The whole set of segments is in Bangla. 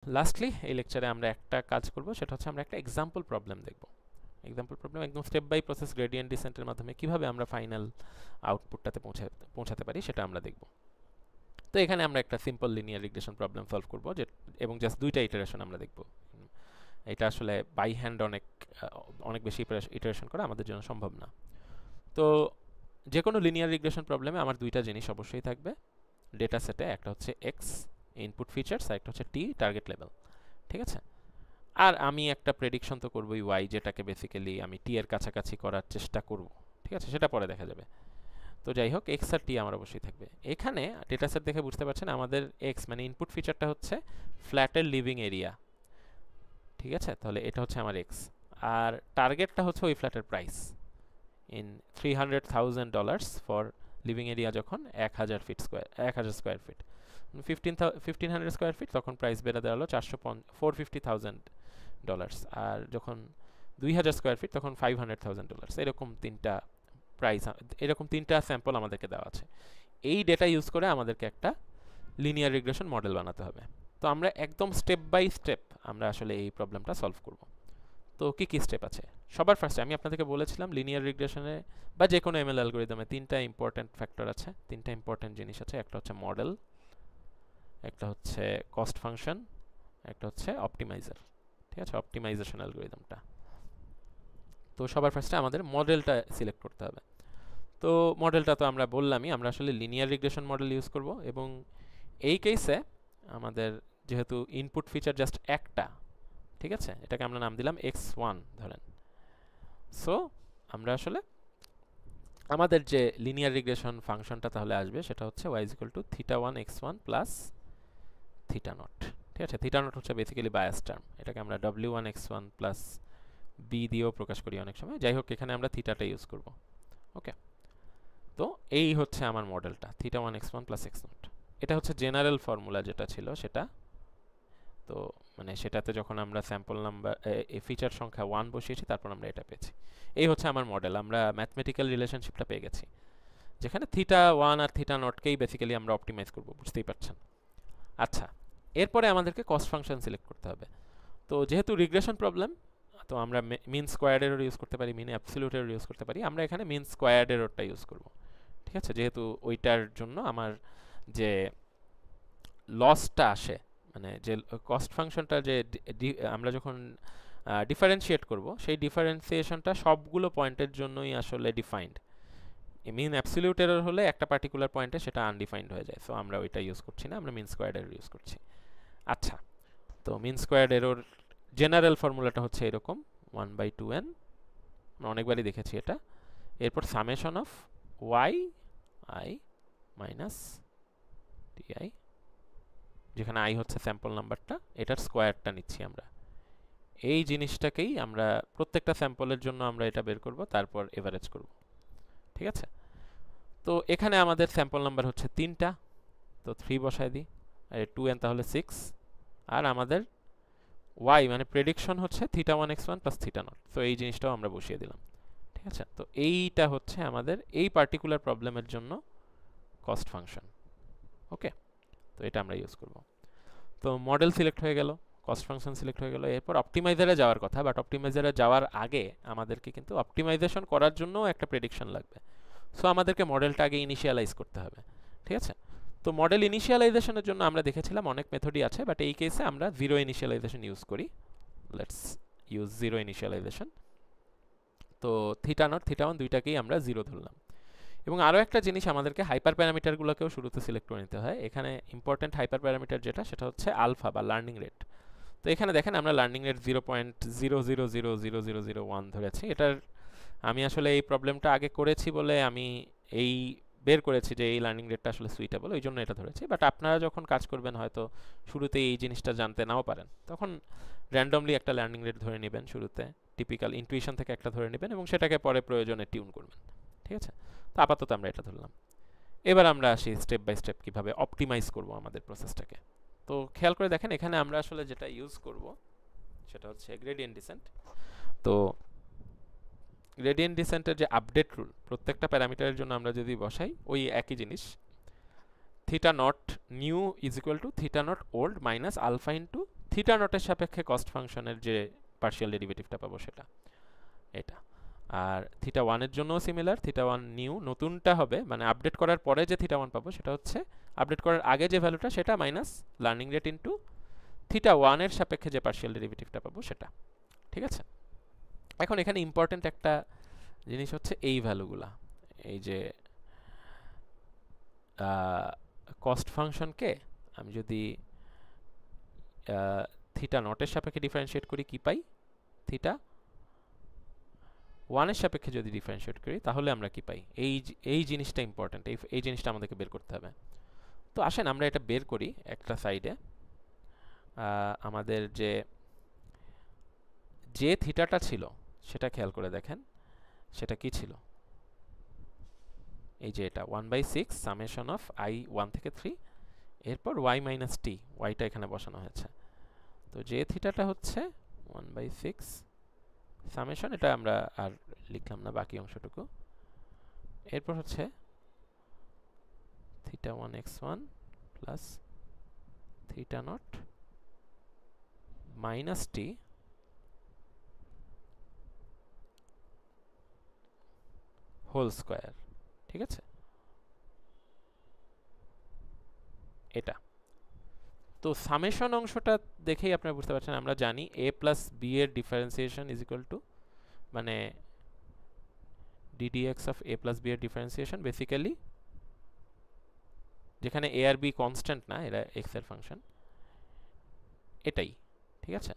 লাস্টলি এই লেকচারে আমরা একটা কাজ করব, সেটা হচ্ছে আমরা একটা এক্সাম্পল প্রবলেম দেখব। এক্সাম্পল প্রবলেম একদম স্টেপ বাই প্রসেস গ্রেডিয়েন্ট ডিসেন্টের মাধ্যমে কিভাবে আমরা ফাইনাল আউটপুটটাতে পৌঁছাতে পারি সেটা আমরা দেখব। তো এখানে আমরা একটা simple linear regression problem solve করব, এবং জাস্ট দুইটা ইটারেশন আমরা দেখব। এটা আসলে বাই হ্যান্ড অনেক বেশি ইটারেশন করা আমাদের জন্য সম্ভব না। তো যে কোনো লিনিয়ার রিগ্রেশন প্রবলেমে আমার দুইটা জিনিস অবশ্যই থাকবে ডেটা সেটে, একটা হচ্ছে এক্স ইনপুট ফিচার্স, আর একটা হচ্ছে টি টার্গেট লেভেল, ঠিক আছে। আর আমি একটা প্রেডিকশন তো করবই ওয়াই, যেটাকে বেসিক্যালি আমি টি এর কাছাকাছি করার চেষ্টা করব, ঠিক আছে, সেটা পরে দেখা যাবে। তো যাই হোক, এক্স আর টি আমার অবশ্যই থাকবে। এখানে ডেটা সেট দেখে বুঝতে পারছেন আমাদের এক্স মানে ইনপুট ফিচারটা হচ্ছে ফ্ল্যাটের লিভিং এরিয়া, ঠিক আছে, তাহলে এটা হচ্ছে আমার এক্স। আর টার্গেটটা হচ্ছে ওই ফ্ল্যাটের price in $300,000 for living area যখন 1000 স্কোয়ার ফিট, 1500 স্কোয়ার ফিট তখন প্রাইস বেড়ে দাঁড়ালো $450,000, আর যখন 2000 স্কোয়ার ফিট তখন $500,000। এরকম তিনটা স্যাম্পল আমাদেরকে দেওয়া আছে। এই ডেটা ইউজ করে আমাদেরকে একটা লিনিয়ার রিগ্রেশন মডেল বানাতে হবে। তো আমরা একদম স্টেপ বাই স্টেপ আমরা আসলে এই প্রবলেমটা সলভ করব। তো কি কি স্টেপ আছে? সবার ফার্স্টে আমি আপনাদেরকে বলেছিলাম লিনিয়ার রিগ্রেশনে বা যে কোনো এমএল অ্যালগরিদমে তিনটা ইম্পর্টেন্ট ফ্যাক্টর আছে, তিনটা ইম্পর্টেন্ট জিনিস আছে। একটা হচ্ছে মডেল, একটা হচ্ছে কস্ট ফাংশন, একটা হচ্ছে অপটিমাইজার, ঠিক আছে, অপটিমাইজেশন অ্যালগরিদমটা। তো সবার ফার্স্টে আমাদের মডেলটা সিলেক্ট করতে হবে। তো মডেলটা তো আমরা বললামই, আমরা আসলে লিনিয়ার রিগ্রেশন মডেল ইউজ করব, এবং এই কেসে আমাদের যেহেতু ইনপুট ফিচার জাস্ট একটা, ঠিক আছে, এটাকে আমরা নাম দিলাম x1 ধরেন। সো আমরা আসলে আমাদের যে লিনিয়ার রিগ্রেশন ফাংশনটা তাহলে আসবে সেটা হচ্ছে y is equal to θ1 x1 plus θ0, ঠিক আছে। θ0 হচ্ছে বেসিক্যালি বায়াস টার্ম, এটাকে আমরা w1 x1 প্লাস b দিয়েও প্রকাশ করি অনেক সময়। যাই হোক, এখানে আমরা থিটাটা ইউজ করব। ওকে, তো এই হচ্ছে আমার মডেলটা θ1 x1 প্লাস x0। এটা হচ্ছে জেনারেল ফর্মুলা যেটা ছিল সেটা। তো মানে সেটাতে যখন আমরা স্যাম্পল নাম্বার ফিচার সংখ্যা 1 বসিয়েছি তারপর আমরা এটা পেয়েছি। এই হচ্ছে আমার মডেল, আমরা ম্যাথমেটিক্যাল রিলেশনশিপটা পেয়ে গেছি, যেখানে θ1 আর θ0কেই বেসিক্যালি আমরা অপটিমাইজ করব, বুঝতেই পারছেন। আচ্ছা, এরপরে আমাদেরকে কস্ট ফাংশন সিলেক্ট করতে হবে। তো যেহেতু রিগ্রেশন প্রবলেম, তো আমরা মিন স্কোয়ার্ড এরর ইউজ করতে পারি, মিন অ্যাবসলিউট এরর ইউজ করতে পারি। আমরা এখানে মিন স্কোয়ার্ড এররটা ইউজ করব, ঠিক আছে, যেহেতু ওইটার জন্য আমার যে লসটা আসে, মানে যে কস্ট ফাংশনটা যে আমরা যখন ডিফারেন্সিয়েট করব সেই ডিফারেন্সিয়েশনটা সবগুলো পয়েন্টের জন্যই আসলে ডিফাইন্ড। মিন অ্যাবসলিউট এরর হলে একটা পার্টিকুলার পয়েন্টে সেটা আনডিফাইন্ড হয়ে যায়, সো আমরা ওইটা ইউজ করছি না, আমরা মিন স্কোয়ার্ড এরর ইউজ করছি। আচ্ছা, তো মিন স্কোয়ার্ড এরর জেনারেল ফর্মুলাটা হচ্ছে এরকম 1/2n, আমরা অনেকবারই দেখেছি এটা। এরপর summation of Y I minus TI, যেখানে আই হচ্ছে স্যাম্পল নাম্বারটা, এটার স্কোয়ারটা নিচ্ছি আমরা। এই জিনিসটাকেই আমরা প্রত্যেকটা স্যাম্পলের জন্য আমরা এটা বের করব, তারপর এভারেজ করব, ঠিক আছে। তো এখানে আমাদের স্যাম্পল নাম্বার হচ্ছে 3টা, তো 3 বসায় দিই, আর 2n তাহলে 6, আর আমাদের y মানে প্রেডিকশন হচ্ছে θ1 x1 প্লাস θ0, তো এই জিনিসটাও আমরা বসিয়ে দিলাম, ঠিক আছে। তো এইটা হচ্ছে আমাদের এই পার্টিকুলার প্রবলেমের জন্য কস্ট ফাংশন। ওকে, তো এটা আমরা ইউজ করব। তো মডেল সিলেক্ট হয়ে গেল, কস্ট ফাংশন সিলেক্ট হয়ে গেল, এরপর অপটিমাইজারে যাওয়ার কথা, বাট অপটিমাইজারে যাওয়ার আগে আমাদেরকে কিন্তু অপটিমাইজেশন করার জন্য একটা প্রেডিকশন লাগবে। সো আমাদেরকে মডেলটা আগে ইনিশিয়ালাইজ করতে হবে, ঠিক আছে। তো মডেল ইনিশিয়ালাইজেশনের জন্য আমরা দেখেছিলাম অনেক মেথডই আছে, বাট এই কেসে আমরা জিরো ইনিশিয়ালাইজেশন ইউজ করি। Let's use zero initialization. তো θ0 θ1 দুইটাকেই আমরা জিরো ধরলাম। এবং আরও একটা জিনিস, আমাদেরকে হাইপার প্যারামিটারগুলোকেও শুরুতে সিলেক্ট করে নিতে হয়। এখানে ইম্পর্টেন্ট হাইপার প্যারামিটার যেটা সেটা হচ্ছে আলফা বা লার্নিং রেট। তো এখানে দেখেন আমরা লার্নিং রেট 0.000001 ধরেছি। এটার আমি আসলে এই প্রবলেমটা আগে করেছি বলে আমি এই বের করেছি যে এই লার্নিং রেটটা আসলে সুইটেবল, ওই জন্য এটা ধরেছি। বাট আপনারা যখন কাজ করবেন হয়তো শুরুতেই এই জিনিসটা জানতে নাও পারেন, তখন র্যান্ডমলি একটা লার্নিং রেট ধরে নেবেন শুরুতে, টিপিক্যাল ইনটুইশন থেকে একটা ধরে নেবেন, এবং সেটাকে পরে প্রয়োজনে টিউন করবেন, ঠিক আছে। তো আপাতত আমরা এটা ধরলাম। এবার আমরা আসি স্টেপ বাই স্টেপ কিভাবে অপটিমাইজ করব আমাদের প্রসেসটাকে। তো খেয়াল করে দেখেন, এখানে আমরা আসলে যেটা ইউজ করব সেটা হচ্ছে গ্রেডিয়েন্ট ডিসেন্ট। তো গ্রেডিয়েন্ট ডিসেন্টের যে আপডেট রুল, প্রত্যেকটা প্যারামিটারের জন্য আমরা যদি বসাই ওই একই জিনিস, θ0 new is equal to θ0 old minus alpha into theta নটের সাপেক্ষে কস্ট ফাংশনের যে পার্শিয়াল ডেরিভেটিভটা পাবো সেটা এটা। আর থিটা ওয়ানের জন্যও সিমিলার, থিটা ওয়ান নিউ নতুনটা হবে মানে আপডেট করার পরে যে থিটা ওয়ান পাবো সেটা হচ্ছে আপডেট করার আগে যে ভ্যালুটা সেটা minus learning rate into theta ওয়ানের সাপেক্ষে যে পার্শিয়াল ডেরিভেটিভটা পাবো সেটা। ঠিক আছে, এখন এখানে ইম্পর্টেন্ট একটা জিনিস হচ্ছে এই ভ্যালুগুলা, এই যে কস্ট ফাংশনকে আমি যদি থিটা নটের সাপেক্ষে ডিফারেন্সিয়েট করি কি পাই, থিটা ওয়ানের সাপেক্ষে যদি ডিফারেন্সিয়েট করি তাহলে আমরা কি পাই, এই জিনিসটা ইম্পর্টেন্ট, এই জিনিসটা আমাদেরকে বের করতে হবে। তো আসেন আমরা এটা বের করি একটা সাইডে। আমাদের যে থিটাটা ছিল সেটা খেয়াল করে দেখেন, সেটা কি ছিল, এই যে এটা 1/6 সামেশন অফ i 1 থেকে 3 এরপর y মাইনাস টি, ওয়াইটা এখানে বসানো হয়েছে। তো যে থিটাটা হচ্ছে 1/6 সামেশন, এটা আমরা আর লিখলাম না বাকি অংশটুকু। এরপর হচ্ছে theta 1x1 plus theta naught minus T whole square. ঠিক আছে, এটা তো সামেশন অংশটা দেখেই আপনারা বুঝতে পারছেন, আমরা জানি a প্লাস b এর ডিফারেন্সিয়েশন ইজ ইকুয়াল টু মানে ddx of a plus b এর ডিফারেন্সিয়েশন বেসিক্যালি, যেখানে a আর b কনস্ট্যান্ট না, এরা x এর ফাংশন, এটাই। ঠিক আছে,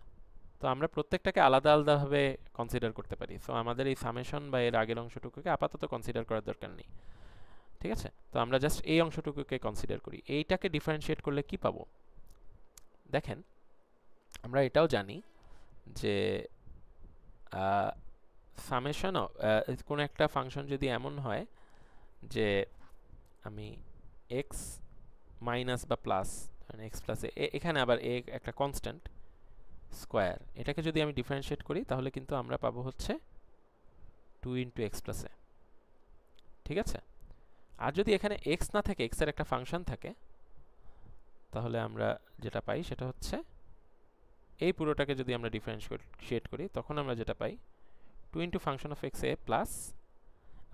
তো আমরা প্রত্যেকটাকে আলাদা আলাদাভাবে কনসিডার করতে পারি। সো আমাদের এই সামেশন বা এর আগের অংশটুকুকে আপাতত কনসিডার করার দরকার নেই। ঠিক আছে, তো আমরা জাস্ট এই অংশটুকুকে কনসিডার করি। এইটাকে ডিফারেন্সিয়েট করলে কি পাবো দেখেন, আমরা এটাও জানি যে সামেশন কোনো একটা ফাংশন যদি এমন হয় যে আমি এক্স মাইনাস বা প্লাস, এক্স প্লাস এখানে আবার এ একটা কনস্ট্যান্ট স্কোয়ার, এটাকে যদি আমি ডিফারেন্সিয়েট করি তাহলে কিন্তু আমরা পাবো হচ্ছে 2 ইন্টু এক্স প্লাস এ। ঠিক আছে, আর যদি এখানে এক্স না থাকে, এক্স এর একটা ফাংশন থাকে, তাহলে আমরা যেটা পাই সেটা হচ্ছে এই পুরোটাকে যদি আমরা ডিফারেন্সিয়েট করি তখন আমরা যেটা পাই 2 into function of x A plus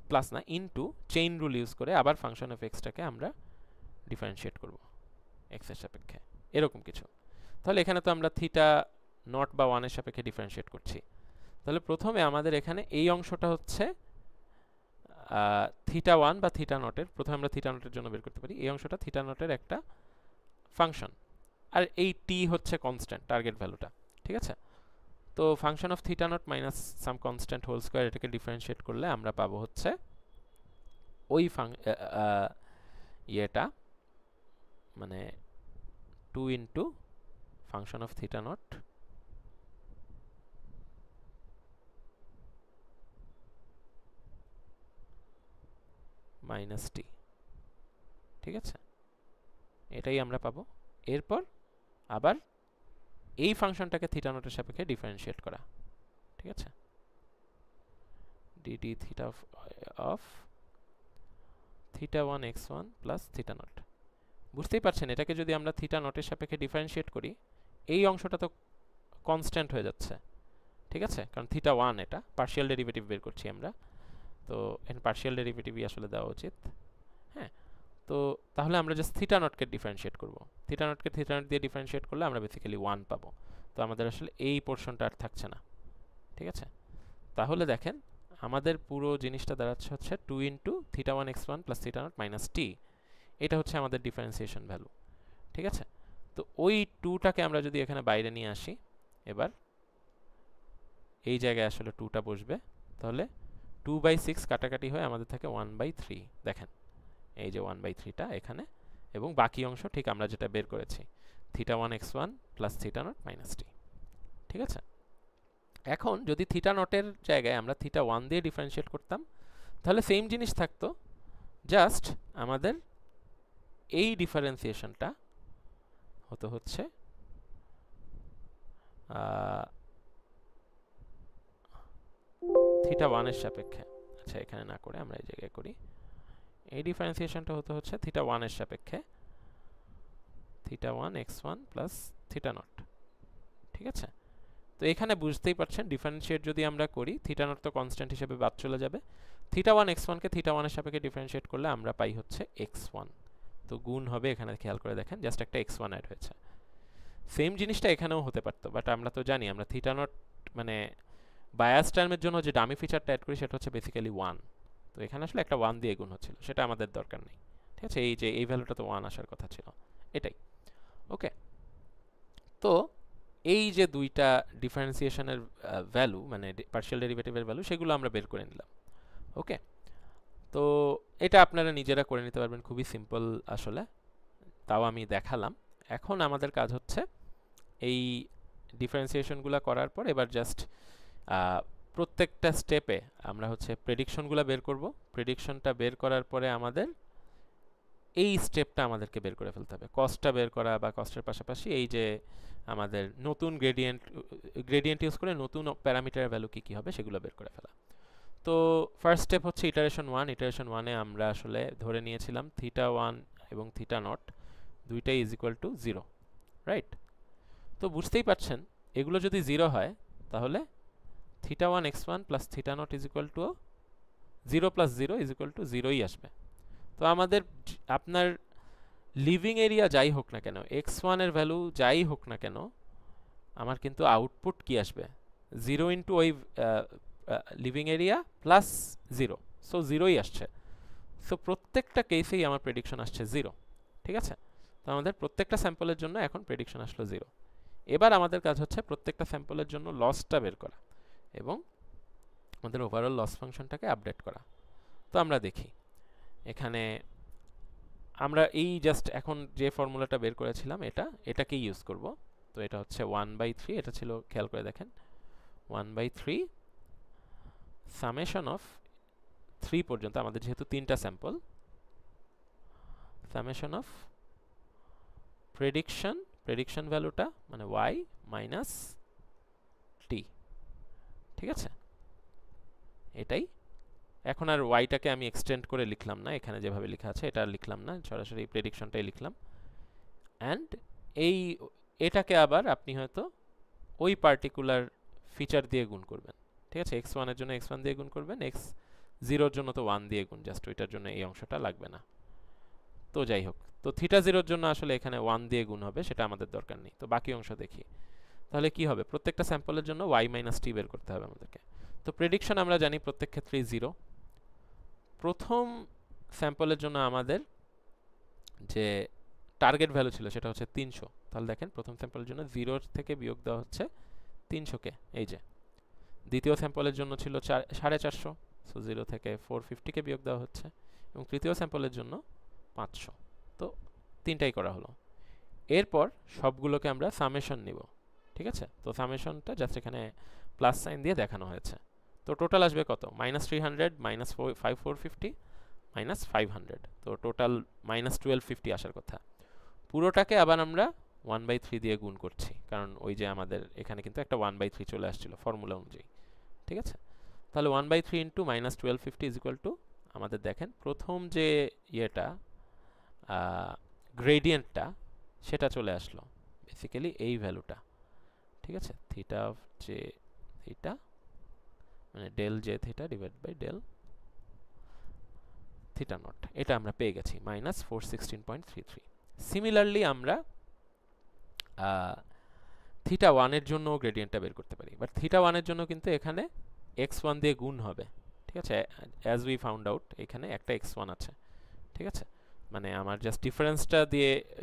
plus না ইন্টু চেইন রুল ইউজ করে আবার ফাংশন অফ এক্সটাকে আমরা ডিফারেন্সিয়েট করব এক্স এর সাপেক্ষে, এরকম কিছু। তাহলে এখানে তো আমরা থিটা নট বা ওয়ানের সাপেক্ষে ডিফারেন্সিয়েট করছি। তাহলে প্রথমে আমাদের এখানে এই অংশটা হচ্ছে থিটা ওয়ান বা থিটা নটের, প্রথমে আমরা থিটা নটের জন্য বের করতে পারি, এই অংশটা থিটা নটের একটা ফাংশন, আর এই টি হচ্ছে কনস্ট্যান্ট, টার্গেট ভ্যালুটা। ঠিক আছে, তো function of theta naught minus some constant whole square, এটাকে ডিফারেন্সিয়েট করলে আমরা পাবো হচ্ছে ওই ইয়েটা মানে 2 into function of theta naught minus T. ঠিক আছে, এটাই আমরা পাবো। এরপর আবার এই ফাংশনটাকে থিটা নটের সাপেক্ষে ডিফারেন্সিয়েট করা। ঠিক আছে, dt theta of theta 1 x1 plus theta not. বুঝতেই পারছেন এটাকে যদি আমরা থিটা নটের সাপেক্ষে ডিফারেন্সিয়েট করি এই অংশটা তো কনস্ট্যান্ট হয়ে যাচ্ছে। ঠিক আছে, কারণ থিটা 1 এটা পার্শিয়াল ডেরিভেটিভ বের করছি আমরা, তো এখানে পার্শিয়াল ডেরিভেটিভই আসলে দেওয়া উচিত। হ্যাঁ, তো তাহলে আমরা জাস্ট থিটা নটকে ডিফারেন্সিয়েট করব, থিটা নটকে থিটা নট দিয়ে ডিফারেন্সিয়েট করলে আমরা বেসিক্যালি 1 পাবো। তো আমাদের আসলে এই পোর্শনটা আর থাকছে না। ঠিক আছে, তাহলে দেখেন আমাদের পুরো জিনিসটা দাঁড়াচ্ছে হচ্ছে 2 into theta 1 x1 plus theta naught minus T, এটা হচ্ছে আমাদের ডিফারেন্সিয়েশন ভ্যালু। ঠিক আছে, তো ওই 2টাকে আমরা যদি এখানে বাইরে নিয়ে আসি, এবার এই জায়গায় আসলে 2টা বসবে, তাহলে 2/6 কাটাকাটি হয়ে আমাদের থাকে 1/3। দেখেন এই যে 1/3টা এখানে, এবং বাকি অংশ ঠিক আমরা যেটা বের করেছি theta 1 x1 plus theta naught minus T. ঠিক আছে, এখন যদি থিটা নটের জায়গায় আমরা থিটা 1 দিয়ে ডিফারেন্সিয়েট করতাম তাহলে সেম জিনিস থাকতো, জাস্ট আমাদের এই ডিফারেন্সিয়েশনটা হতো হচ্ছে থিটা 1 এর সাপেক্ষে। আচ্ছা, এখানে না করে আমরা এই জায়গায় করি, এই ডিফারেন্সিয়েশনটা হতো হচ্ছে থিটা 1 এর সাপেক্ষে theta 1 x1 plus theta not. ঠিক আছে? তো এখানে বুঝতেই পারছেন ডিফারেন্সিয়েট যদি আমরা করি থিটা নট তো কনস্ট্যান্ট হিসেবে বাদ চলে যাবে, থিটা ওয়ান এক্স ওয়ানকে থিটা ওয়ানের সাপেক্ষে ডিফারেন্সিয়েট করলে আমরা পাই হচ্ছে এক্স ওয়ান। তো গুণ হবে, এখানে খেয়াল করে দেখেন জাস্ট একটা এক্স ওয়ান অ্যাড হয়েছে। সেম জিনিসটা এখানেও হতে পারতো, বাট আমরা তো জানি আমরা থিটা নট মানে বায়াস টার্মের জন্য যে ডামি ফিচারটা অ্যাড করি সেটা হচ্ছে বেসিক্যালি ওয়ান। তো এখানে আসলে একটা ওয়ান দিয়ে গুণ হচ্ছিল, সেটা আমাদের দরকার নেই। ঠিক আছে, এই যে এই ভ্যালুটা তো ওয়ান আসার কথা ছিল, এটাই। ওকে, তো এই যে দুইটা ডিফারেন্সিয়েশনের ভ্যালু মানে পার্শিয়াল ডেরিভেটিভের ভ্যালু সেগুলো আমরা বের করে নিলাম। ওকে, তো এটা আপনারা নিজেরা করে নিতে পারবেন, খুবই সিম্পল আসলে, তাও আমি দেখালাম। এখন আমাদের কাজ হচ্ছে এই ডিফারেন্সিয়েশনগুলো করার পর এবার জাস্ট প্রত্যেকটা স্টেপে আমরা হচ্ছে প্রেডিকশনগুলো বের করব। প্রেডিকশনটা বের করার পরে আমাদের এই স্টেপটা আমাদেরকে বের করে ফেলতে হবে, কস্টটা বের করা, বা কস্টের পাশাপাশি এই যে আমাদের নতুন গ্রেডিয়েন্ট ইউজ করে নতুন প্যারামিটারের ভ্যালু কী কী হবে সেগুলো বের করে ফেলা। তো ফার্স্ট স্টেপ হচ্ছে ইটারেশন ওয়ান। ইটারেশন ওয়ানে আমরা আসলে ধরে নিয়েছিলাম থিটা ওয়ান এবং থিটা নট দুইটাই is equal to zero, right? তো বুঝতেই পারছেন এগুলো যদি জিরো হয় তাহলে theta one x one plus theta naught is equal to zero plus zero is equal to জিরোই আসবে। তো আমাদের আপনার লিভিং এরিয়া যাই হোক না কেন, এক্স ওয়ানের ভ্যালু যাই হোক না কেন, আমার কিন্তু আউটপুট কি আসবে, জিরো ইন্টু ওই living area plus zero, so জিরোই আসছে। সো প্রত্যেকটা কেসেই আমার প্রেডিকশন আসছে জিরো। ঠিক আছে, তো আমাদের প্রত্যেকটা স্যাম্পলের জন্য এখন প্রেডিকশন আসলো জিরো। এবার আমাদের কাজ হচ্ছে প্রত্যেকটা স্যাম্পলের জন্য লসটা বের করা এবং আমাদের ওভারঅল লস ফাংশনটাকে আপডেট করা। তো আমরা দেখি এখানে আমরা এই জাস্ট এখন যে ফর্মুলাটা বের করেছিলাম এটাকেই ইউজ করব। তো এটা হচ্ছে 1/3, এটা ছিল খেয়াল করে দেখেন 1/3 সামেশন অফ 3 পর্যন্ত, আমাদের যেহেতু তিনটা স্যাম্পল, সামেশন অফ প্রেডিকশন ভ্যালুটা মানে y মাইনাস t। ঠিক আছে, এটাই। এখন আর ওয়াইটাকে আমি এক্সটেন্ড করে লিখলাম না, এখানে যেভাবে লেখা আছে এটা আর লিখলাম না, সরাসরি প্রেডিকশনটাই লিখলাম। অ্যান্ড এটাকে আবার আপনি হয়তো ওই পার্টিকুলার ফিচার দিয়ে গুণ করবেন। ঠিক আছে, এক্স ওয়ানের জন্য এক্স ওয়ান দিয়ে গুণ করবেন, এক্স জিরোর জন্য তো ওয়ান দিয়ে গুণ, জাস্ট ওইটার জন্য এই অংশটা লাগবে না। তো যাই হোক, তো থিটা জিরোর জন্য আসলে এখানে ওয়ান দিয়ে গুণ হবে, সেটা আমাদের দরকার নেই। তো বাকি অংশ দেখি তাহলে কি হবে, প্রত্যেকটা স্যাম্পলের জন্য y মাইনাস টি বের করতে হবে আমাদেরকে। তো প্রেডিকশন আমরা জানি প্রত্যেক ক্ষেত্রেই জিরো। প্রথম স্যাম্পলের জন্য আমাদের যে টার্গেট ভ্যালু ছিল সেটা হচ্ছে 300। তাহলে দেখেন প্রথম স্যাম্পলের জন্য 0 থেকে বিয়োগ দেওয়া হচ্ছে 300কে, এই যে। দ্বিতীয় স্যাম্পলের জন্য ছিল 450, সো 0 থেকে 450কে বিয়োগ দেওয়া হচ্ছে, এবং তৃতীয় স্যাম্পলের জন্য 500। তো তিনটাই করা হলো। এরপর সবগুলোকে আমরা সামেশন নিব। ঠিক আছে, তো সামেশনটা জাস্ট এখানে প্লাস সাইন দিয়ে দেখানো হয়েছে। তো টোটাল আসবে কত, -300 মাইনাস 5450 মাইনাস 500, তো টোটাল -1250 আসার কথা। পুরোটাকে আবার আমরা 1/3 দিয়ে গুণ করছি, কারণ ওই যে আমাদের এখানে কিন্তু একটা 1/3 চলে আসছিল ফর্মুলা অনুযায়ী। ঠিক আছে, তাহলে 1/3 ইন্টু -1250 ইজ ইকুয়াল টু, আমাদের দেখেন প্রথম যে ইয়েটা গ্রেডিয়েন্টটা সেটা চলে আসলো বেসিক্যালি এই ভ্যালুটা। ঠিক আছে, থিটা অফ জে থিটা মানে del J theta divide by del theta naught, এটা আমরা পেয়ে গেছি -416.33। সিমিলারলি আমরা থিটা ওয়ানের জন্য গ্রেডিয়েন্টটা বের করতে পারি, বাট থিটা ওয়ানের জন্য কিন্তু এখানে x1 দিয়ে গুণ হবে। ঠিক আছে, অ্যাজ উই ফাউন্ড আউট এখানে একটা x1 আছে। ঠিক আছে, মানে আমার জাস্ট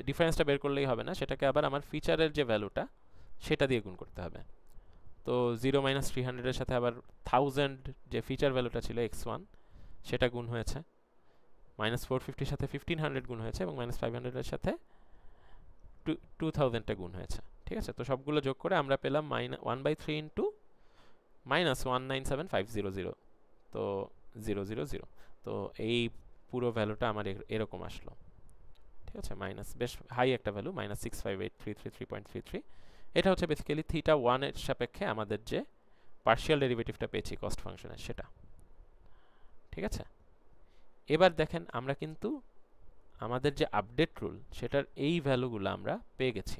ডিফারেন্সটা বের করলেই হবে না, সেটাকে আবার আমার ফিচারের যে ভ্যালুটা সেটা দিয়ে গুণ করতে হবে। তো 0 - 300 এর সাথে আবার 1000 যে ফিচার ভ্যালুটা ছিল x1 সেটা গুণ হয়েছে, -450 এর সাথে 1500 গুণ হয়েছে, এবং -500 এর সাথে 2000টা গুণ হয়েছে। ঠিক আছে, তো সবগুলো যোগ করে আমরা পেলাম 1/3 ইন্টু -197,500, তো 000। তো এই পুরো ভ্যালুটা আমার এরকম আসলো। ঠিক আছে, বেশ হাই একটা ভ্যালু, -658,333.33। এটা হচ্ছে বেসিক্যালি থিটা ওয়ান এর সাপেক্ষে আমাদের যে পার্শিয়াল ডেরিভেটিভটা পেয়েছি কস্ট ফাংশনের সেটা। ঠিক আছে, এবার দেখেন আমরা কিন্তু আমাদের যে আপডেট রুল সেটার এই ভ্যালুগুলো আমরা পেয়ে গেছি।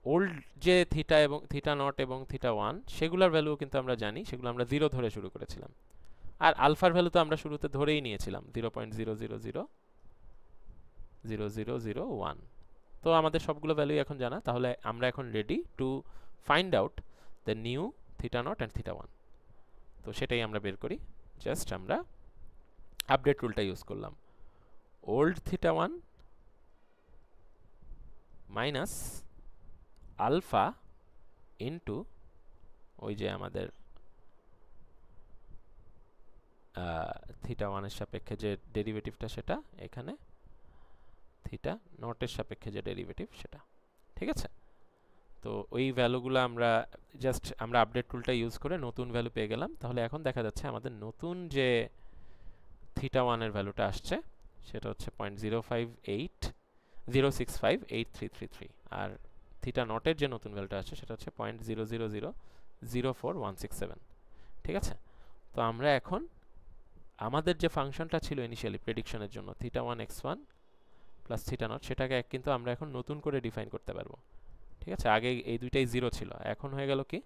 ওল্ড যে থিটা এবং থিটা নট এবং থিটা ওয়ান সেগুলোর ভ্যালু কিন্তু আমরা জানি, সেগুলো আমরা 0 ধরে শুরু করেছিলাম। আর আলফার ভ্যালু তো আমরা শুরুতে ধরেই নিয়েছিলাম 0.00000001। তো আমাদের সবগুলো ভ্যালু এখন জানা, তাহলে আমরা এখন ready to find out the new theta naught and theta one. তো সেটাই আমরা বের করি। জাস্ট আমরা আপডেট রুলটা ইউজ করলাম। Old theta one minus alpha into ওই যে আমাদের থিটা ওয়ানের সাপেক্ষে যে ডেরিভেটিভটা সেটা এখানে, থিটা নটের সাপেক্ষে যে ডেরিভেটিভ সেটা। ঠিক আছে, তো ওই ভ্যালুগুলো আমরা জাস্ট আমরা আপডেট টুলটা ইউজ করে নতুন ভ্যালু পেয়ে গেলাম। তাহলে এখন দেখা যাচ্ছে আমাদের নতুন যে থিটা ওয়ানের ভ্যালুটা আসছে সেটা হচ্ছে 0.0658333, আর থিটা নটের যে নতুন ভ্যালুটা আসছে সেটা হচ্ছে 0.00004,167। ঠিক আছে, তো আমরা এখন আমাদের যে ফাংশনটা ছিল ইনিশিয়ালি প্রেডিকশনের জন্য theta one x one plus theta not, সেটাকে কিন্তু আমরা এখন নতুন করে ডিফাইন করতে পারবো। ঠিক আছে, আগে এই দুইটাই 0 ছিল, এখন হয়ে গেল কি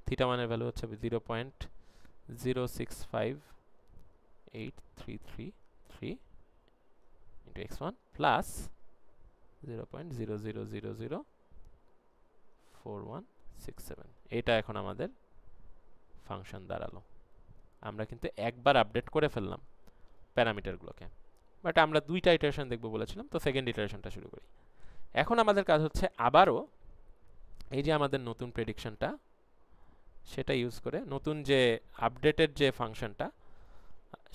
থিটা ওয়ানের ভ্যালু হচ্ছে 0.0658333 ইন্টু এক্স ওয়ান প্লাস 0.0004167। এটা এখন আমাদের ফাংশন দাঁড়ালো। আমরা কিন্তু একবার আপডেট করে ফেললাম প্যারামিটারগুলোকে, বাট আমরা দুইটা ইটারেশন দেখবো বলেছিলাম, তো সেকেন্ড ইটারেশনটা শুরু করি। এখন আমাদের কাজ হচ্ছে আবারও এই যে আমাদের নতুন প্রেডিকশনটা সেটা ইউজ করে, নতুন যে আপডেটেড যে ফাংশনটা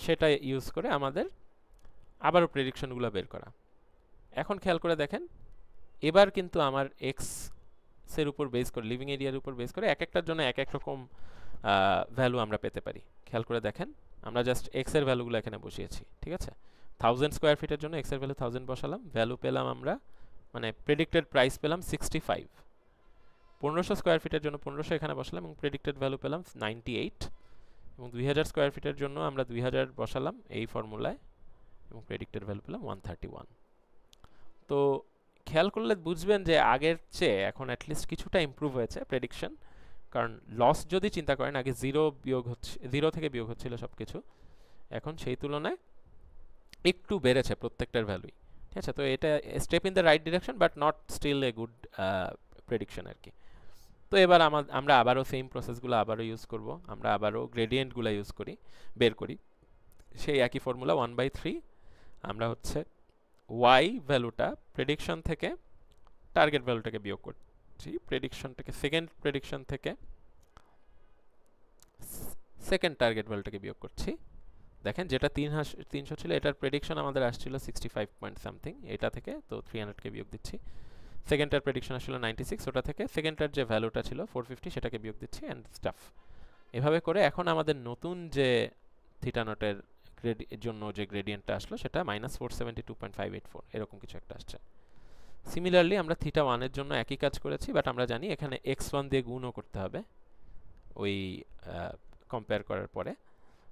সেটা ইউজ করে আমাদের আবারও প্রেডিকশনগুলো বের করা। এখন খেয়াল করে দেখেন, এবার কিন্তু আমার এক্স এর উপর বেস করে, লিভিং এরিয়ার উপর বেস করে এক একটার জন্য এক এক রকম ভ্যালু আমরা পেতে পারি। খেয়াল করে দেখেন, আমরা জাস্ট এক্স এর ভ্যালুগুলো এখানে বসিয়েছি। ঠিক আছে, 1000 স্কোয়ার ফিটের জন্য এক্স এর ভ্যালু 1000 বসালাম, ভ্যালু পেলাম আমরা, মানে প্রেডিক্টেড প্রাইস পেলাম 65। 1500 স্কোয়ার ফিটের জন্য 1500 এখানে বসালাম এবং প্রেডিক্টেড ভ্যালু পেলাম 98, এবং 2000 স্কোয়ার ফিটের জন্য আমরা 2000 বসালাম এই ফর্মুলায় এবং প্রেডিক্টেড ভ্যালু পেলাম 131। তো খেয়াল করলে বুঝবেন যে আগের চেয়ে এখন অ্যাটলিস্ট কিছুটা ইমপ্রুভ হয়েছে প্রেডিকশন, কারণ লস যদি চিন্তা করেন আগে 0 থেকে বিয়োগ হচ্ছিল সব কিছু, এখন সেই তুলনায় একটু বেড়েছে প্রত্যেকটার ভ্যালুই। ঠিক আছে, তো এটা step in the right direction but not still a good prediction আর কি। তো এবার আমরা আবারও সেম প্রসেসগুলো আবারও ইউজ করব, আমরা আবারও গ্রেডিয়েন্টগুলো ইউজ করি, বের করি সেই একই ফর্মুলা 1/3। আমরা হচ্ছে y ভ্যালুটা প্রেডিকশন থেকে টার্গেট ভ্যালুটাকে বিয়োগ করছি, প্রেডিকশনটাকে সেকেন্ড প্রেডিকশন থেকে সেকেন্ড টার্গেট ভ্যালুটাকে বিয়োগ করছি। দেখেন যেটা 300 ছিল এটার প্রেডিকশন আমাদের আসছিল 65 পয়েন্ট সামথিং, এটা থেকে তো 300কে বিয়োগ দিচ্ছি। সেকেন্ডটার প্রেডিকশন আসছিল 96, ওটা থেকে সেকেন্ডটার যে ভ্যালুটা ছিল 450 সেটাকে বিয়োগ দিচ্ছি অ্যান্ড স্টাফ। এভাবে করে এখন আমাদের নতুন যে থিটা নটের জন্য যে গ্রেডিয়েন্টটা আসলো সেটা -472.584 এরকম কিছু একটা আসছে। সিমিলারলি আমরা থিটা ওয়ানের জন্য একই কাজ করেছি, বাট আমরা জানি এখানে x1 দিয়ে গুণও করতে হবে ওই কম্পেয়ার করার পরে,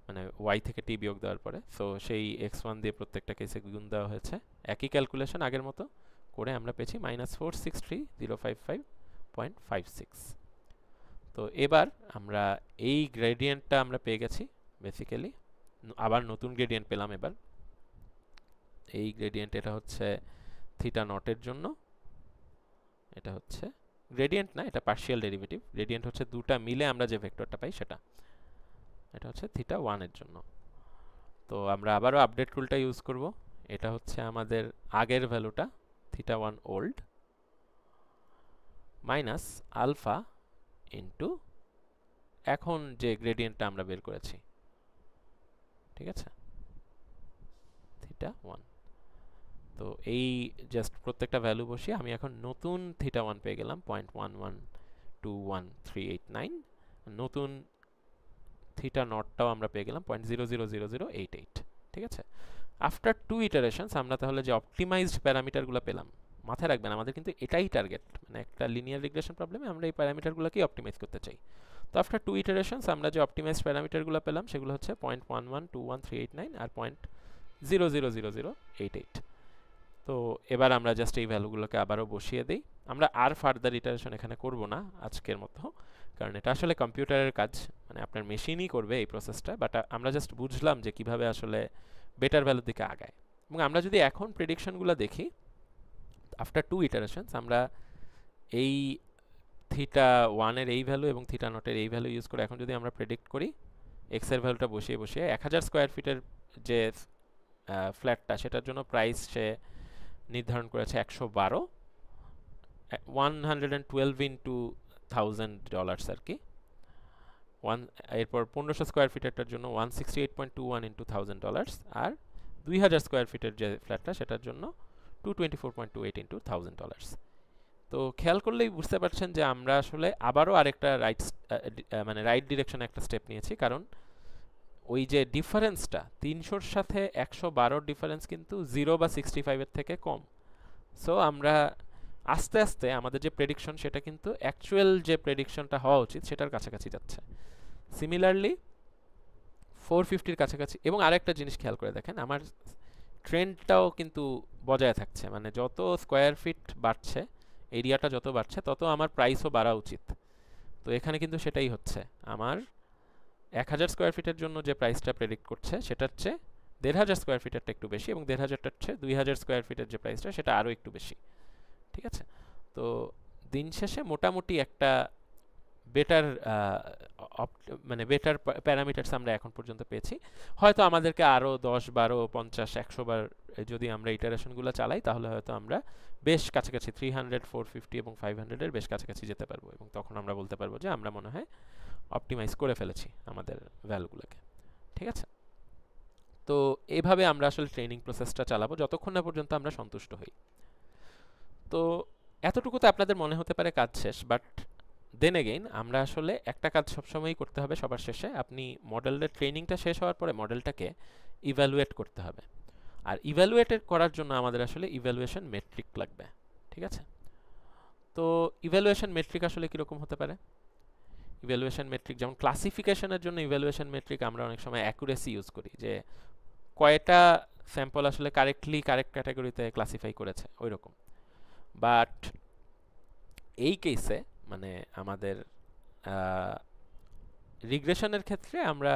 মানে y থেকে t বিয়োগ দেওয়ার পরে। সো সেই x1 দিয়ে প্রত্যেকটা কেসে গুণ দেওয়া হয়েছে, একই ক্যালকুলেশন আগের মতো করে আমরা পেয়েছি -463,055.56। তো এবার আমরা এই গ্রেডিয়েন্টটা আমরা পেয়ে গেছি বেসিক্যালি, আবার নতুন গ্রেডিয়েন্ট পেলাম এবার। এই গ্রেডিয়েন্ট এটা হচ্ছে থিটা নটের জন্য, এটা হচ্ছে গ্রেডিয়েন্ট না, এটা পার্শিয়াল ডেরিভেটিভ। গ্রেডিয়েন্ট হচ্ছে দুটা মিলে আমরা যে ভেক্টরটা পাই সেটা, এটা হচ্ছে থিটা ওয়ানের জন্য। তো আমরা আবারও আপডেট রুলটা ইউজ করব। এটা হচ্ছে আমাদের আগের ভ্যালুটা theta one old minus alpha into এখন যে গ্রেডিয়েন্টটা আমরা বের করেছি। ঠিক আছে, থিটা ওয়ান। তো এই জাস্ট প্রত্যেকটা ভ্যালু বসিয়ে আমি এখন নতুন থিটা ওয়ান পেয়ে গেলাম 0.1121389, নতুন থিটা নটটাও আমরা পেয়ে গেলাম 0.000088। ঠিক আছে, আফটার 2 ইটারেশনস আমরা তাহলে যে অপটিমাইজড প্যারামিটারগুলো পেলাম, মাথায় রাখবেন আমাদের কিন্তু এটাই টার্গেট, মানে একটা লিনিয়ার রিগ্রেশন প্রবলেমে আমরা এই প্যারামিটারগুলোকেই অপটিমাইজ করতে চাই। তো আফটার 2 ইটারেশনস আমরা যে অপটিমাইজড প্যারামিটারগুলো পেলাম সেগুলো হচ্ছে 0.1121389 আর 0.00088। তো এবার আমরা জাস্ট এই ভ্যালুগুলোকে আবারও বসিয়ে দিই। আমরা আর ফার্দার ইটারেশন এখানে করব না আজকের মতো, কারণ এটা আসলে কম্পিউটারের কাজ, মানে আপনার মেশিনই করবে এই প্রসেসটা, বাট আমরা জাস্ট বুঝলাম যে কিভাবে আসলে বেটার ভ্যালুর দিকে আগায়। এবং আমরা যদি এখন প্রেডিকশনগুলো দেখি, আফটার 2 ইটারেশনস আমরা এই থিটা 1 এর এই ভ্যালু এবং থিটা নটের এই ভ্যালু ইউজ করে এখন যদি আমরা প্রেডিক্ট করি, এক্স এর ভ্যালুটা বসিয়ে 1000 স্কোয়ার ফিটের যে ফ্ল্যাটটা, সেটার জন্য প্রাইস সে নির্ধারণ করেছে 112, 112 ইন্টু $1000 আর কি। এরপর 1500 স্কোয়ার ফিটেরটার জন্য 168.21 ইন্টু $1000, আর 2000 স্কোয়ার ফিটের যে ফ্ল্যাটটা সেটার জন্য 224.28 ইন্টু $1000। তো খেয়াল করলেই বুঝতে পারছেন যে আমরা আসলে আবারও আরেকটা মানে রাইট ডিরেকশনে একটা স্টেপ নিয়েছি, কারণ ওই যে ডিফারেন্সটা 300-র সাথে 112-র ডিফারেন্স কিন্তু 0 বা 65-এর থেকে কম। সো আমরা আস্তে আস্তে আমাদের যে প্রেডিকশন সেটা কিন্তু অ্যাকচুয়াল যে প্রেডিকশনটা হওয়া উচিত সেটার কাছাকাছি যাচ্ছে। সিমিলারলি 450-র কাছাকাছি। এবং আরেকটা জিনিস খেয়াল করে দেখেন, আমার ট্রেন্ডটাও কিন্তু বজায় থাকছে, মানে যত স্কোয়ার ফিট বাড়ছে, এরিয়াটা যত বাড়ছে, তত আমার প্রাইসও বাড়া উচিত। তো এখানে কিন্তু সেটাই হচ্ছে, আমার 1000 স্কোয়ার ফিটের জন্য যে প্রাইসটা প্রেডিক্ট করছে সেটার চেয়ে 1500 স্কোয়ার ফিটেরটা একটু বেশি, এবং 1500টার চেয়ে 2000 স্কোয়ার ফিটের যে প্রাইসটা সেটা আরও একটু বেশি। ঠিক আছে, তো দিন শেষে মোটামুটি একটা বেটার মানে বেটার প্যারামিটারস আমরা এখন পর্যন্ত পেয়েছি। হয়তো আমাদেরকে আরও 10, 12, 50, 100 বার যদি আমরা ইটারেশনগুলো চালাই, তাহলে হয়তো আমরা বেশ কাছাকাছি 300, 450 এবং 500-এর বেশ কাছাকাছি যেতে পারবো, এবং তখন আমরা বলতে পারবো যে আমরা মনে হয় অপটিমাইজ করে ফেলেছি আমাদের ভ্যালুগুলোকে। ঠিক আছে, তো এইভাবে আমরা আসলে ট্রেনিং প্রসেসটা চালাবো যতক্ষণ না পর্যন্ত আমরা সন্তুষ্ট হই। তো এতটুকুতে আপনাদের মনে হতে পারে কাজ শেষ, বাট দেন এগেইন আমরা আসলে একটা কাজ সবসময়ই করতে হবে সবার শেষে। আপনি মডেলের ট্রেনিংটা শেষ হওয়ার পরে মডেলটাকে ইভ্যালুয়েট করতে হবে, আর ইভ্যালুয়েট করার জন্য আমাদের আসলে ইভ্যালুয়েশন মেট্রিক লাগবে। ঠিক আছে, তো ইভ্যালুয়েশন মেট্রিক আসলে কীরকম হতে পারে? ইভ্যালুয়েশন মেট্রিক যেমন ক্লাসিফিকেশনের জন্য ইভ্যালুয়েশন মেট্রিক আমরা অনেক সময় অ্যাকুরেসি ইউজ করি, যে কয়টা স্যাম্পল আসলে কারেক্ট ক্যাটাগরিতে ক্লাসিফাই করেছে ওই রকম। বাট এই কেসে মানে আমাদের রিগ্রেশনের ক্ষেত্রে আমরা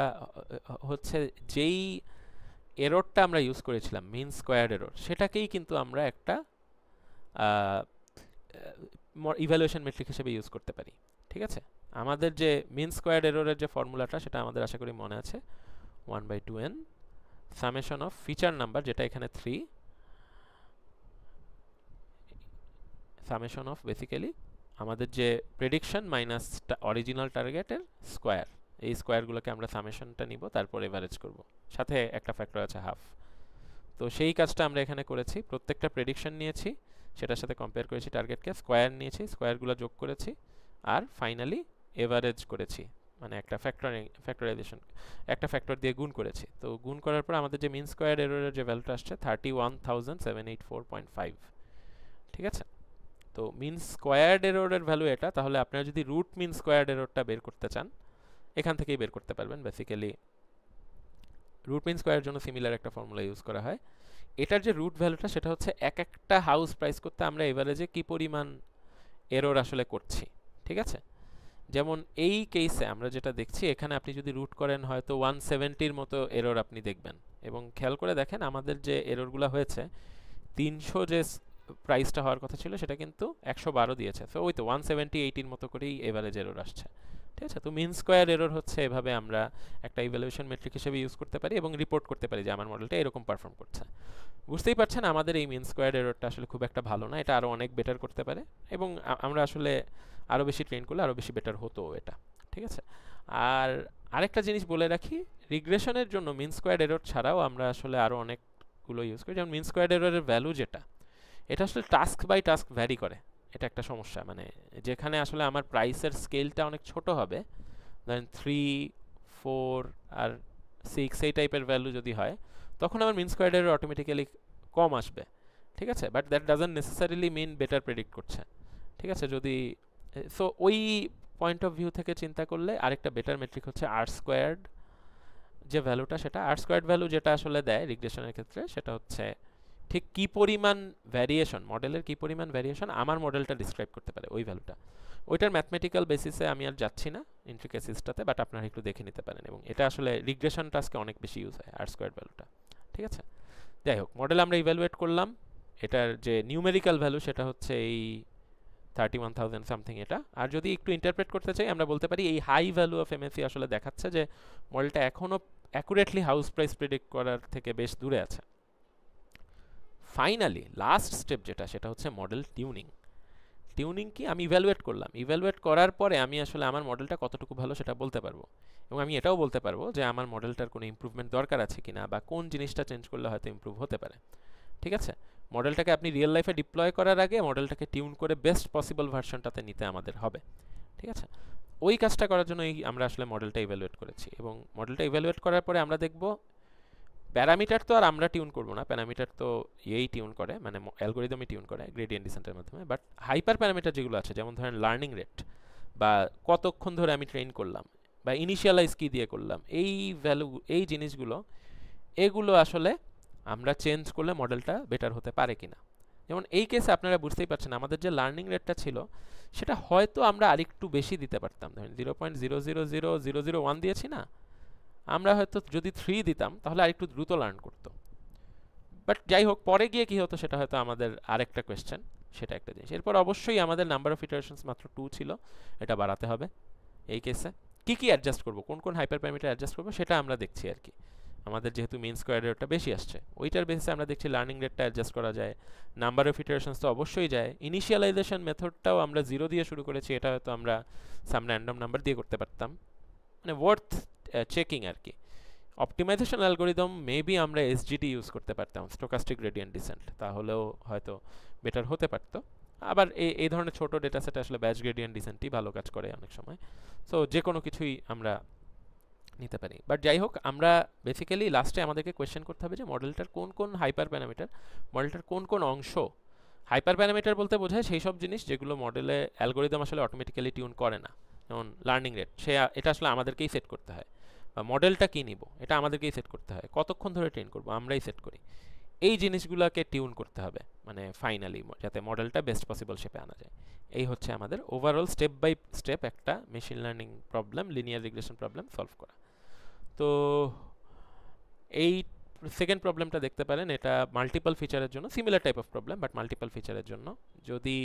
হচ্ছে যেই এররটা আমরা ইউজ করেছিলাম মিন স্কোয়ার্ড এরর, সেটাকেই কিন্তু আমরা একটা ইভ্যালুয়েশন মেট্রিক হিসেবে ইউজ করতে পারি। ঠিক আছে, আমাদের যে মিন স্কোয়ার্ড এররের যে ফর্মুলাটা সেটা আমাদের আশা করি মনে আছে, 1/2n summation of feature number, যেটা এখানে 3, সামেশন অফ বেসিক্যালি আমাদের যে প্রেডিকশন মাইনাস অরিজিনাল টার্গেটের স্কোয়ার, এই স্কোয়ারগুলোকে আমরা সামেশনটা নিব, তারপর এভারেজ করব, সাথে একটা ফ্যাক্টর আছে হাফ। তো সেই কাজটা আমরা এখানে করেছি, প্রত্যেকটা প্রেডিকশন নিয়েছি, সেটার সাথে কম্পেয়ার করেছি টার্গেটকে, স্কোয়ার নিয়েছি, স্কোয়ারগুলো যোগ করেছি, আর ফাইনালি এভারেজ করেছি, মানে একটা ফ্যাক্টরাইজেশন একটা ফ্যাক্টর দিয়ে গুণ করেছি। তো গুণ করার পর আমাদের যে মিন স্কোয়ার এররের যে ভ্যালুটা আসছে 31,784.5। ঠিক আছে, তো মিন স্কোয়ার্ড এররের ভ্যালু এটা। তাহলে আপনারা যদি রুট মিন স্কোয়ার্ড এররটা বের করতে চান, এখান থেকেই বের করতে পারবেন। বেসিক্যালি রুট মিন স্কোয়ারের জন্য সিমিলার একটা ফর্মুলা ইউজ করা হয়। এটার যে রুট ভ্যালুটা সেটা হচ্ছে এক একটা হাউস প্রাইস করতে আমরা এভারেজে কি পরিমাণ এরর আসলে করছি। ঠিক আছে, যেমন এই কেসে আমরা যেটা দেখছি, এখানে আপনি যদি রুট করেন হয়তো 170-র মতো এরর আপনি দেখবেন। এবং খেয়াল করে দেখেন আমাদের যে এররগুলো হয়েছে, 300 যে প্রাইসটা হওয়ার কথা ছিল সেটা কিন্তু 112 দিয়েছে। তো ওই তো 170-80-র মতো করেই এভারেজ এরর আসছে। ঠিক আছে, তো মিন স্কোয়ার এরর হচ্ছে এভাবে আমরা একটা ইভ্যালুয়েশন মেট্রিক হিসেবে ইউজ করতে পারি এবং রিপোর্ট করতে পারি যে আমার মডেলটা এরকম পারফর্ম করছে। বুঝতেই পারছেন আমাদের এই মিন স্কোয়ার এররটা আসলে খুব একটা ভালো না, এটা আরও অনেক বেটার করতে পারে, এবং আমরা আসলে আরও বেশি ট্রেন করলে আরও বেশি বেটার হতো এটা। ঠিক আছে, আর আরেকটা জিনিস বলে রাখি, রিগ্রেশনের জন্য মিন স্কোয়ার এরর ছাড়াও আমরা আসলে আরও অনেকগুলো ইউজ করি। যেমন মিন স্কোয়ার এররের ভ্যালু যেটা, এটা আসলে টাস্ক বাই টাস্ক ভ্যারি করে, এটা একটা সমস্যা। মানে যেখানে আসলে আমার প্রাইসের স্কেলটা অনেক ছোট হবে, ধরেন 3, 4 আর 6 এই টাইপের ভ্যালু যদি হয়, তখন আমার মিন স্কোয়ার এরর অটোমেটিক্যালি কম আসবে। ঠিক আছে, but that doesn't necessarily mean better predict করছে। ঠিক আছে, যদি সো ওই পয়েন্ট অফ ভিউ থেকে চিন্তা করলে আরেকটা বেটার মেট্রিক হচ্ছে আর স্কোয়ার্ড যে ভ্যালুটা, সেটা আর স্কোয়ার্ড ভ্যালু যেটা আসলে দেয় রিগ্রেশনের ক্ষেত্রে, সেটা হচ্ছে ঠিক কী পরিমাণ ভ্যারিয়েশন, মডেলের কী পরিমাণ ভ্যারিয়েশন আমার মডেলটা ডিসক্রাইব করতে পারে ওই ভ্যালুটা। ওইটার ম্যাথমেটিক্যাল বেসিসে আমি আর যাচ্ছি না ইন্ট্রিকেসিসটাতে, বাট আপনারা একটু দেখে নিতে পারেন। এবং এটা আসলে রিগ্রেশন টাস্কে অনেক বেশি ইউজ হয় আর স্কোয়ার ভ্যালুটা। ঠিক আছে, যাই হোক, মডেল আমরা ইভ্যালুয়েট করলাম। এটার যে নিউমেরিক্যাল ভ্যালু সেটা হচ্ছে এই 31,000 সামথিং এটা। আর যদি একটু ইন্টারপ্রেট করতে চাই আমরা বলতে পারি এই হাই ভ্যালু অফ এমএসসি আসলে দেখাচ্ছে যে মডেলটা এখনও অ্যাকুরেটলি হাউস প্রাইস প্রেডিক্ট করার থেকে বেশ দূরে আছে। ফাইনালি লাস্ট স্টেপ যেটা, সেটা হচ্ছে মডেল টিউনিং। টিউনিং কি, আমি ইভ্যালুয়েট করলাম, ইভ্যালুয়েট করার পরে আমি আসলে আমার মডেলটা কতটুকু ভালো সেটা বলতে পারবো। এবং আমি এটাও বলতে পারবো যে আমার মডেলটার কোনো ইমপ্রুভমেন্ট দরকার আছে কিনা, বা কোন জিনিসটা চেঞ্জ করলে হয়তো ইমপ্রুভ হতে পারে। ঠিক আছে, মডেলটাকে আপনি রিয়েল লাইফে ডিপ্লয় করার আগে মডেলটাকে টিউন করে বেস্ট পসিবল ভার্সনটাতে নিতে আমাদের হবে। ঠিক আছে, ওই কাজটা করার জন্যই আমরা আসলে মডেলটা ইভ্যালুয়েট করেছি। এবং মডেলটা ইভ্যালুয়েট করার পরে আমরা দেখব প্যারামিটার তো আর আমরা টিউন করব না, প্যারামিটার তো এই টিউন করে, মানে অ্যালগোরিদমই টিউন করে গ্রেডিয়েন্ট ডিসেন্টের মাধ্যমে। বাট হাইপার প্যারামিটার যেগুলো আছে, যেমন ধরেন লার্নিং রেট, বা কতক্ষণ ধরে আমি ট্রেন করলাম, বা ইনিশিয়ালাইজ কি দিয়ে করলাম, এই ভ্যালু, এই জিনিসগুলো, এগুলো আসলে আমরা চেঞ্জ করলে মডেলটা বেটার হতে পারে কিনা। যেমন এই কেসে আপনারা বুঝতেই পারছেন আমাদের যে লার্নিং রেটটা ছিল সেটা হয়তো আমরা আরেকটু বেশি দিতে পারতাম। ধরেন 0.000001 দিয়েছি না, আমরা হয়তো যদি 3 দিতাম তাহলে আরেকটু দ্রুত লার্ন করতো। বাট যাই হোক, পরে গিয়ে কি হতো সেটা হয়তো আমাদের আরেকটা কোয়েশ্চেন, সেটা একটা জিনিস। এরপর অবশ্যই আমাদের নাম্বার অফ ইটারেশনস মাত্র 2 ছিল, এটা বাড়াতে হবে। এই কেসে কি কি অ্যাডজাস্ট করবো, কোন কোন হাইপার প্যারামিটার অ্যাডজাস্ট করবো সেটা আমরা দেখছি আর কি। আমাদের যেহেতু মিন স্কোয়ার রেটটা বেশি আসছে, ওইটার বেসিসে আমরা দেখছি লার্নিং রেটটা অ্যাডজাস্ট করা যায়, নাম্বার অফ ইটারেশনস তো অবশ্যই যায়। ইনিশিয়ালাইজেশন মেথডটাও আমরা 0 দিয়ে শুরু করেছি, এটা হয়তো আমরা সাম র্যান্ডম নাম্বার দিয়ে করতে পারতাম, মানে ওয়ার্থ চেকিং আর কি। অপটিমাইজেশন অ্যালগোরিদম মেবি আমরা এসজিটি ইউজ করতে পারতাম, স্টোকাস্টিক গ্রেডিয়েন্ট ডিসেন্ট, তাহলেও হয়তো বেটার হতে পারতো। আবার এই ধরনের ছোট ডেটা সেটে আসলে ব্যাচ গ্রেডিয়েন্ট ডিসেন্টই ভালো কাজ করে অনেক সময়। সো যে কোনো কিছুই আমরা নিতে পারি। বাট যাই হোক, আমরা বেসিক্যালি লাস্টে আমাদেরকে কোয়েশ্চেন করতে হবে যে মডেলটার কোন কোন হাইপার প্যারামিটার, মডেলটার কোন কোন অংশ, হাইপার প্যারামিটার বলতে বোঝায় সেই সব জিনিস যেগুলো মডেলে অ্যালগোরিদম আসলে অটোমেটিক্যালি টিউন করে না। যেমন লার্নিং রেট, এটা আসলে আমাদেরকেই সেট করতে হয়। বা মডেলটা কী নিব, এটা আমাদেরকেই সেট করতে হয়। কতক্ষণ ধরে ট্রেন করবো, আমরাই সেট করি। এই জিনিসগুলোকে টিউন করতে হবে, মানে ফাইনালি যাতে মডেলটা বেস্ট পসিবল শেপে আনা যায়। এই হচ্ছে আমাদের ওভারঅল স্টেপ বাই স্টেপ একটা machine learning problem, linear regression problem solve করা। তো এই সেকেন্ড প্রবলেমটা দেখতে পারেন, এটা মাল্টিপল ফিচারের জন্য similar type of problem, but multiple ফিচারের জন্য। যদি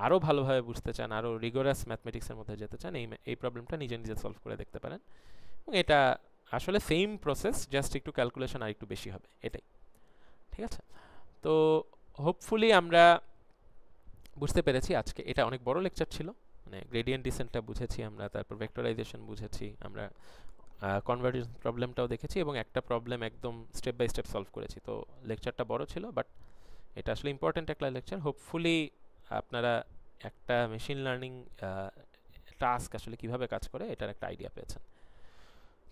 আরও ভালোভাবে বুঝতে চান, আরও রিগোরাস ম্যাথমেটিক্সের মধ্যে যেতে চান, এই প্রবলেমটা নিজে নিজে সলভ করে দেখতে পারেন। এবং এটা আসলে সেম প্রসেস, জাস্ট একটু ক্যালকুলেশন আর একটু বেশি হবে, এটাই। ঠিক আছে, তো হোপফুলি আমরা বুঝতে পেরেছি আজকে। এটা অনেক বড় লেকচার ছিল, মানে গ্রেডিয়েন্ট ডিসেন্টটা বুঝেছি আমরা, তারপর ভেক্টরাইজেশন বুঝেছি আমরা, কনভার্জেন্স প্রবলেমটাও দেখেছি, এবং একটা প্রবলেম একদম স্টেপ বাই স্টেপ সলভ করেছি। তো লেকচারটা বড় ছিল, বাট এটা আসলে ইম্পর্ট্যান্ট একটা লেকচার। হোপফুলি আপনারা একটা মেশিন লার্নিং টাস্ক আসলে কিভাবে কাজ করে এটার একটা আইডিয়া পেয়েছেন।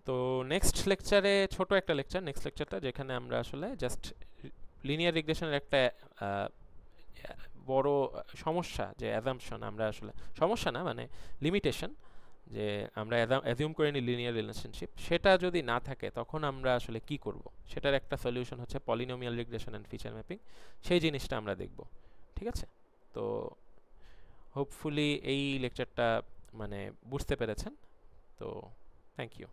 তো নেক্সট লেকচারে, ছোট একটা লেকচার, নেক্সট লেকচারটা যেখানে আমরা আসলে জাস্ট লিনিয়ার রিগ্রেশনের একটা বড় সমস্যা, যে অ্যাজাম্পশন, আমরা আসলে সমস্যা না মানে লিমিটেশন, যে আমরা অ্যাজিউম করে নিই লিনিয়ার রিলেশনশিপ, সেটা যদি না থাকে তখন আমরা আসলে কি করব, সেটার একটা সলিউশন হচ্ছে polynomial regression and feature mapping. সেই জিনিসটা আমরা দেখব। ঠিক আছে, তো হোপফুলি এই লেকচারটা মানে বুঝতে পেরেছেন। তো থ্যাংক ইউ।